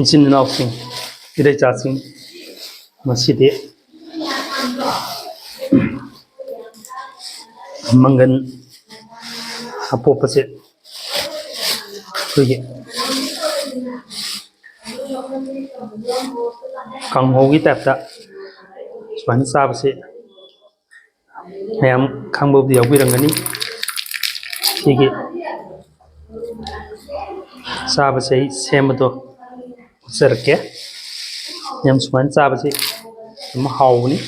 ꯏꯆꯤꯟ ꯏꯅꯥꯎꯁꯤꯡ ꯏꯔꯩꯆꯥꯁꯤꯡ ꯉꯁꯤꯗꯤ ꯃꯪꯒꯟ ꯑꯄꯣꯞꯄꯁꯦ ꯑꯩꯈꯣꯏꯒꯤ ꯀꯥꯡꯍꯧꯒꯤ ꯇꯥꯏꯞꯇ ꯁꯨꯃꯥꯏꯅ ꯆꯥꯕꯁꯦ ꯃꯌꯥꯝ ꯈꯪꯕꯕꯨꯗꯤ ꯌꯥꯎꯕꯤꯔꯝꯒꯅꯤ ꯁꯤꯒꯤ ꯆꯥꯕꯁꯦ ꯑꯩ ꯁꯦꯝꯕꯗꯣ ꯎꯠꯆꯔꯛꯀꯦ ꯌꯥꯝ ꯁꯨꯃꯥꯏꯅ ꯆꯥꯕꯁꯦ ꯑꯗꯨꯝ ꯍꯥꯎꯕꯅꯤ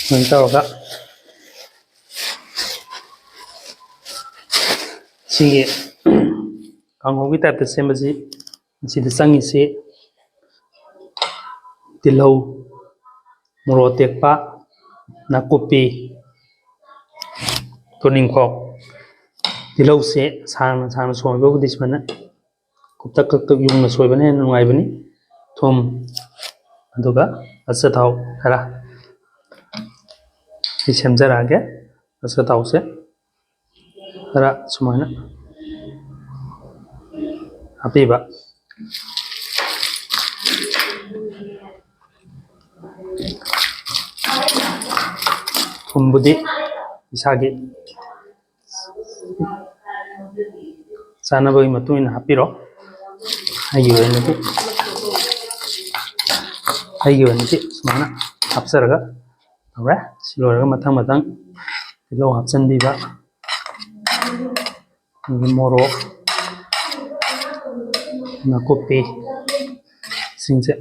ꯁꯨꯃꯥꯏꯅ ꯇꯧꯔꯒ ꯁꯤꯒꯤ ꯀꯥꯡꯍꯧꯒꯤ ꯇꯥꯏꯞꯇ ꯁꯦꯝꯕꯁꯤ ꯃꯁꯤꯗ ꯆꯪꯉꯤꯁꯤ ꯇꯤꯜꯍꯧ ꯃꯣꯔꯣꯛ ꯑꯇꯦꯛꯄ ꯅꯥꯀꯨꯞꯄꯤ ꯇꯣꯅꯤꯡꯈꯣꯛ ꯇꯤꯜꯍꯧꯁꯦ ꯁꯥꯡꯅ ꯁꯥꯡꯅ ꯁꯣꯏꯕꯕꯨꯗꯤ ꯁꯨꯃꯥꯏꯅ ꯀꯨꯞꯇꯛ ꯀꯨꯞꯇꯛ ꯌꯨꯡꯅ ꯁꯣꯏꯕꯅ ꯍꯦꯟꯅ ꯅꯨꯡꯉꯥꯏꯕꯅꯤ ꯊꯨꯝ ꯑꯗꯨꯒ ꯑꯆꯥꯊꯥꯎ ꯈꯔ ꯑꯩ ꯁꯦꯝꯖꯔꯛꯑꯒꯦ ꯑꯆꯥꯊꯥꯎꯁꯦ ꯈꯔ ꯁꯨꯃꯥꯏꯅ ꯍꯥꯞꯄꯤꯕ ꯊꯨꯝꯕꯨꯗꯤ ꯏꯁꯥꯒꯤ ꯆꯥꯅꯕꯒꯤ ꯃꯇꯨꯡ ꯏꯟꯅ ꯍꯥꯞꯄꯤꯔꯣ ꯑꯩꯒꯤ ꯑꯣꯏꯅꯗꯤ ꯁꯨꯃꯥꯏꯅ ꯍꯥꯞꯆꯔꯒ ꯇꯧꯔꯦ ꯁꯤ ꯂꯣꯏꯔꯒ ꯃꯊꯪ ꯃꯊꯪ ꯇꯤꯜꯍꯧ ꯍꯥꯞꯆꯤꯟꯕꯤꯕ ꯑꯗꯒꯤ ꯃꯣꯔꯣꯛ ꯅꯥꯀꯨꯞꯄꯤ ꯁꯤꯡꯁꯦ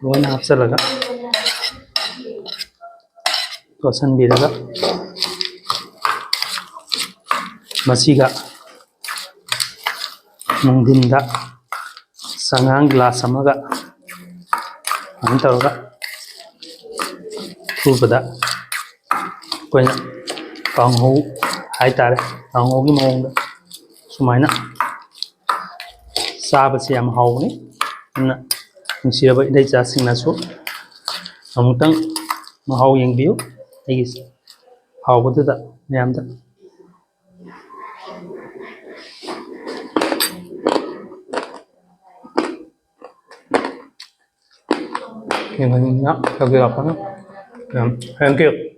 ꯂꯣꯏꯅ ꯍꯥꯞꯆꯤꯜꯂꯒ ꯇꯣꯠꯁꯤꯟꯕꯤꯔꯒ ꯃꯁꯤꯒ ꯅꯨꯡꯊꯤꯟꯗ ꯆꯉꯥꯡ ꯒ꯭ꯂꯥꯁ ꯑꯃꯒ ꯑꯗꯨꯃꯥꯏꯅ ꯇꯧꯔꯒ ꯊꯨꯕꯗ ꯑꯩꯈꯣꯏꯅ ꯀꯥꯡꯍꯧ ꯍꯥꯏꯇꯥꯔꯦ ꯀꯥꯡꯍꯧꯒꯤ ꯃꯑꯣꯡꯗ ꯁꯨꯃꯥꯏꯅ ꯆꯥꯕꯁꯤ ꯌꯥꯝ ꯍꯥꯎꯕꯅꯤ ꯑꯗꯨꯅ ꯅꯨꯡꯁꯤꯔꯕ ꯏꯔꯩꯆꯥꯁꯤꯡꯅꯁꯨ ꯑꯃꯨꯛꯇꯪ ꯃꯍꯥꯎ ꯌꯦꯡꯕꯤꯌꯨ ꯑꯩꯒꯤ ꯍꯥꯎꯕꯗꯨꯗ ꯃꯌꯥꯝꯗ Thank you.